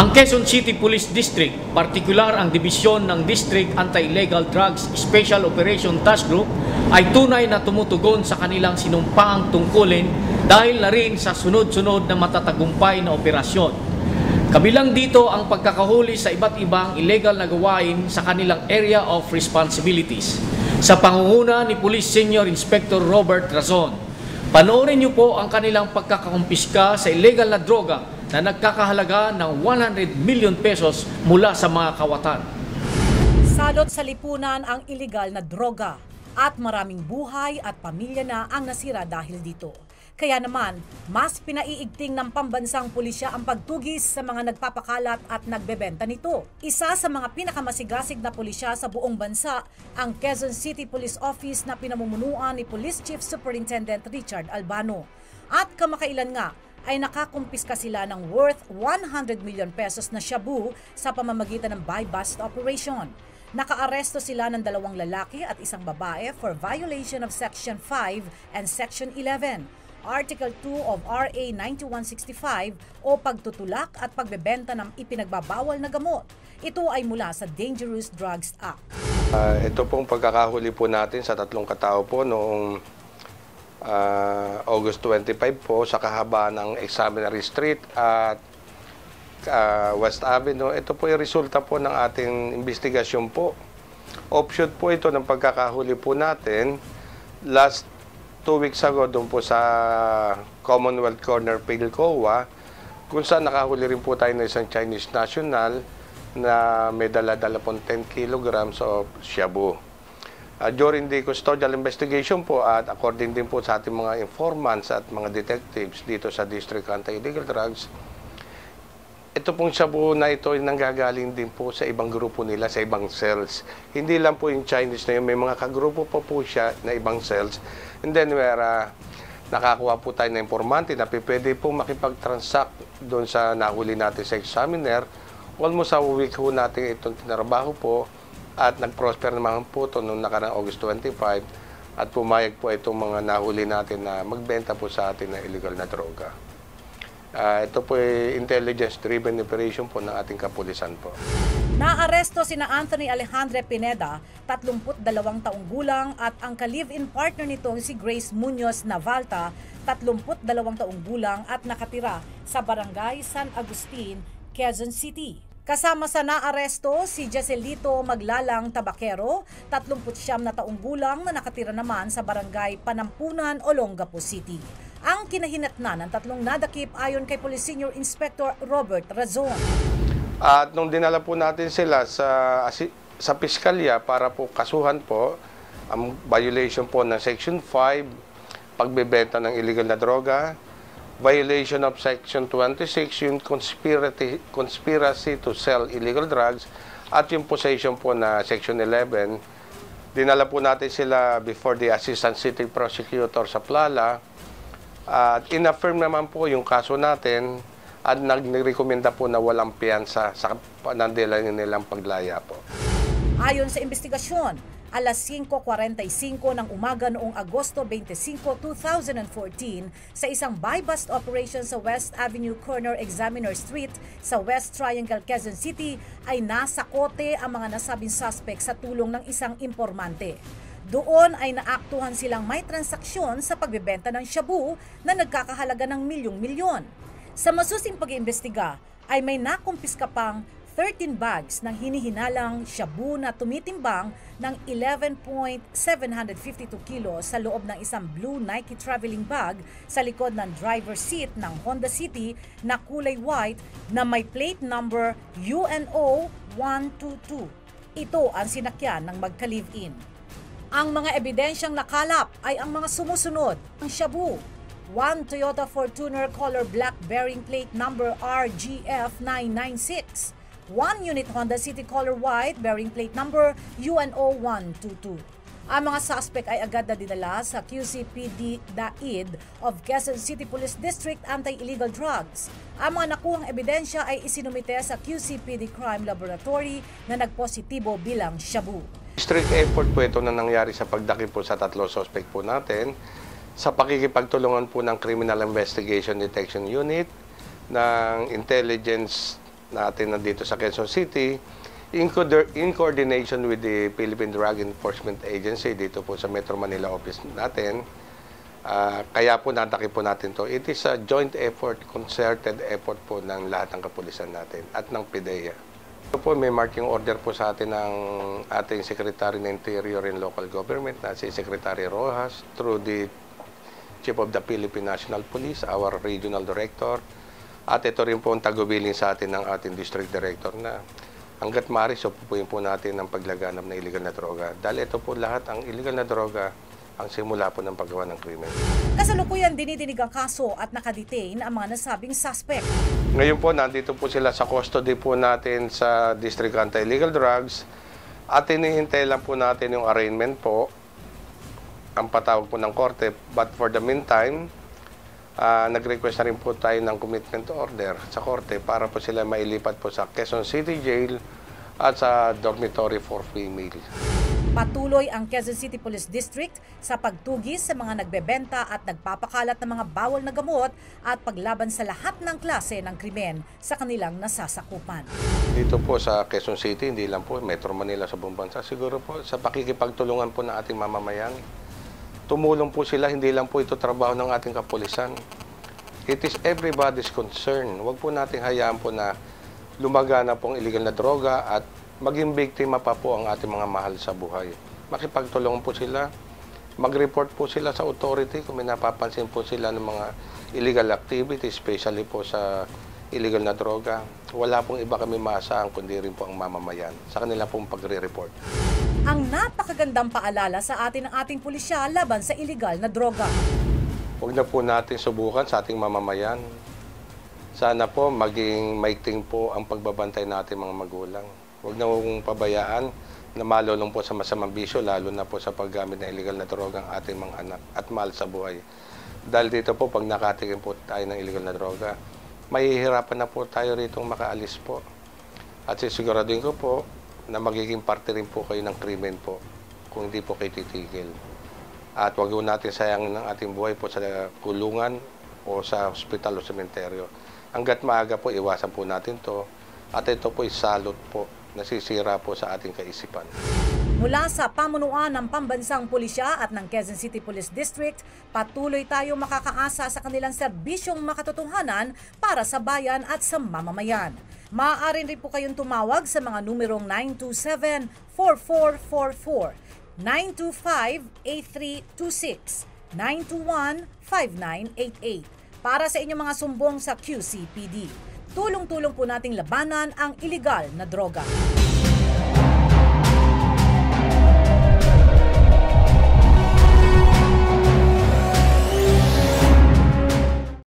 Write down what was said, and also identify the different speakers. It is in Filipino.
Speaker 1: Ang Quezon City Police District, partikular ang Dibisyon ng District Anti-Illegal Drugs Special Operation Task Group ay tunay na tumutugon sa kanilang sinumpaang tungkulin dahil na rin sa sunod-sunod na matatagumpay na operasyon. Kabilang dito ang pagkakahuli sa iba't ibang illegal na gawain sa kanilang area of responsibilities sa pangunguna ni Police Senior Inspector Robert Razon. Panoorin niyo po ang kanilang pagkakakumpiska sa illegal na droga na nagkakahalaga ng 100 million pesos mula sa mga kawatan.
Speaker 2: Salot sa lipunan ang iligal na droga at maraming buhay at pamilya na ang nasira dahil dito. Kaya naman, mas pinaiigting ng pambansang pulisya ang pagtugis sa mga nagpapakalat at nagbebenta nito. Isa sa mga pinakamasigasig na pulisya sa buong bansa, ang Quezon City Police Office na pinamumunuan ni Police Chief Superintendent Richard Albano. At kamakailan nga, ay nakakumpiska sila ng worth 100 million pesos na shabu sa pamamagitan ng buy-bust operation. Nakaaresto sila ng 2 lalaki at 1 babae for violation of Section 5 and Section 11, Article 2 of RA 9165 o pagtutulak at pagbebenta ng ipinagbabawal na gamot. Ito ay mula sa Dangerous Drugs Act.
Speaker 3: Ito pong pagkakahuli po natin sa 3 katao po noong August 25 po sa kahabaan ng Examinary Street at West Avenue. Ito po yung resulta po ng ating investigasyon po. Offshoot po ito ng pagkakahuli po natin last 2 weeks ago doon po sa Commonwealth Corner, Pilcoa, kung saan nakahuli rin po tayo ng isang Chinese national na may dala-dala pong 10 kilograms of shabu. During the custodial investigation po at according din po sa ating mga informants at mga detectives dito sa District Anti-Illegal Drugs, ito pong shabu na ito ay nanggagaling din po sa ibang grupo nila, sa ibang cells. Hindi lang po yung Chinese na yun, may mga kagrupo po siya na ibang cells. And then nakakuha po tayo na informante na pwede po makipag-transact doon sa nahuli natin sa examiner. Almost a week ho natin itong tinarabaho po. At nag-prosper naman po ito noong nakarang August 25 at pumayag po itong mga nahuli natin na magbenta po sa atin ng illegal na droga. Ito po ay intelligence-driven operation po ng ating kapulisan po.
Speaker 2: Naaresto sina Anthony Alejandre Pineda, 32 taong gulang at ang ka-live-in partner nitong si Grace Munoz Navalta, 32 taong gulang at nakatira sa Barangay San Agustin, Quezon City. Kasama sa naaresto si Joselito Maglalang Tabakero, 39 taong gulang na nakatira naman sa Barangay Panampunan, Olongapo City. Ang kinahinatnan ng 3 nadakip ayon kay Police Senior Inspector Robert Razon.
Speaker 3: At nung dinala po natin sila sa piskalya para po kasuhan po ang violation po ng Section 5, pagbebenta ng illegal na droga, violation of Section 26, yung conspiracy to sell illegal drugs, at yung possession po na Section 11. Dinala po natin sila before the Assistant City Prosecutor sa Plala, at in-affirm naman po yung kaso natin at nag-rekomenda po na walang piyansa sa panandilan nilang paglaya po.
Speaker 2: Ayon sa investigasyon, alas 5:45 ng umaga noong Agosto 25, 2014 sa isang buy-bust operation sa West Avenue Corner Examiner Street sa West Triangle, Quezon City ay nasa kote ang mga nasabing suspect sa tulong ng isang impormante. Doon ay naaktuhan silang may transaksyon sa pagbebenta ng shabu na nagkakahalaga ng milyong-milyon. Sa masusing pag-iimbestiga ay may nakumpiska pang 13 bags ng hinihinalang shabu na tumitimbang ng 11.752 kilos sa loob ng isang blue Nike traveling bag sa likod ng driver's seat ng Honda City na kulay white na may plate number UNO 122. Ito ang sinakyan ng magka-live-in. Ang mga ebidensyang nakalap ay ang mga sumusunod: ang shabu, 1 Toyota Fortuner color black bearing plate number RGF 996, 1 unit Honda City color white bearing plate number UNO 122. Ang mga suspect ay agad na dinala sa QCPD DAID of Quezon City Police District Anti-Illegal Drugs. Ang mga nakuhang ebidensya ay isinumite sa QCPD Crime Laboratory na nagpositibo bilang shabu.
Speaker 3: Strict effort po ito na nangyari sa pagdakip po sa 3 suspect po natin sa pakikipagtulungan po ng Criminal Investigation Detection Unit, ng Intelligence natin nandito sa Quezon City in coordination with the Philippine Drug Enforcement Agency dito po sa Metro Manila office natin. Kaya po nataki po natin to. It is a joint effort, concerted effort po ng lahat ng kapulisan natin at ng PIDEA. Ito po may marching order po sa atin ng ating Secretary ng Interior and Local Government na si Secretary Rojas through the Chief of the Philippine National Police, our Regional Director. At ito rin po ang tagubilin sa atin ng ating District Director na hanggat maaari, supupuin po natin ang paglaganap ng illegal na droga. Dahil ito po lahat, ang illegal na droga, ang simula po ng paggawa ng krimen.
Speaker 2: Kasalukuyan dinidinig ang kaso at nakadetain ang mga nasabing suspect.
Speaker 3: Ngayon po, nandito po sila sa custody po natin sa District Anti-Illegal Drugs at hinihintay lang po natin yung arraignment po, ang patawag po ng korte. But for the meantime, nag-request na rin po tayo ng commitment order sa korte para po sila mailipat po sa Quezon City Jail at sa dormitory for female.
Speaker 2: Patuloy ang Quezon City Police District sa pagtugis sa mga nagbebenta at nagpapakalat ng mga bawal na gamot at paglaban sa lahat ng klase ng krimen sa kanilang nasasakupan.
Speaker 3: Dito po sa Quezon City, hindi lang po Metro Manila sa buong bansa, siguro po sa pakikipagtulungan po ng ating mamamayan. Tumulong po sila, hindi lang po ito trabaho ng ating kapulisan. It is everybody's concern. Huwag po nating hayaan po na lumagana pong illegal na droga at maging biktima pa po ang ating mga mahal sa buhay. Makipagtulungan po sila, mag-report po sila sa authority kung may napapansin po sila ng mga illegal activity, especially po sa illegal na droga. Wala pong iba kami maasahan kundi rin po ang mamamayan sa kanila pong pagre-report.
Speaker 2: Ang napakagandang paalala sa atin ng ating pulisya laban sa illegal na droga.
Speaker 3: Huwag na po natin subukan sa ating mamamayan. Sana po maging maigting po ang pagbabantay natin mga magulang. Huwag na pong pabayaan na malulong po sa masamang bisyo, lalo na po sa paggamit ng illegal na droga ang ating mga anak at mahal sa buhay. Dahil dito po, pag nakatikim po tayo ng illegal na droga, mahihirapan na po tayo rito makaalis po. At sisiguraduhin ko po na magiging parte rin po kayo ng krimen po kung hindi po kayo titigil. At huwag natin sayangin ang ating buhay po sa kulungan o sa ospital o sementeryo. Hanggat maaga po, iwasan po natin to. At ito po salot po, nasisira po sa ating kaisipan.
Speaker 2: Mula sa pamunuan ng Pambansang Pulisya at ng Quezon City Police District, patuloy tayo makakaasa sa kanilang serbisyong makatotohanan para sa bayan at sa mamamayan. Maaari rin po kayong tumawag sa mga numerong 927-4444, 925-8326, 921-5988 para sa inyong mga sumbong sa QCPD. Tulong-tulong po nating labanan ang iligal na droga.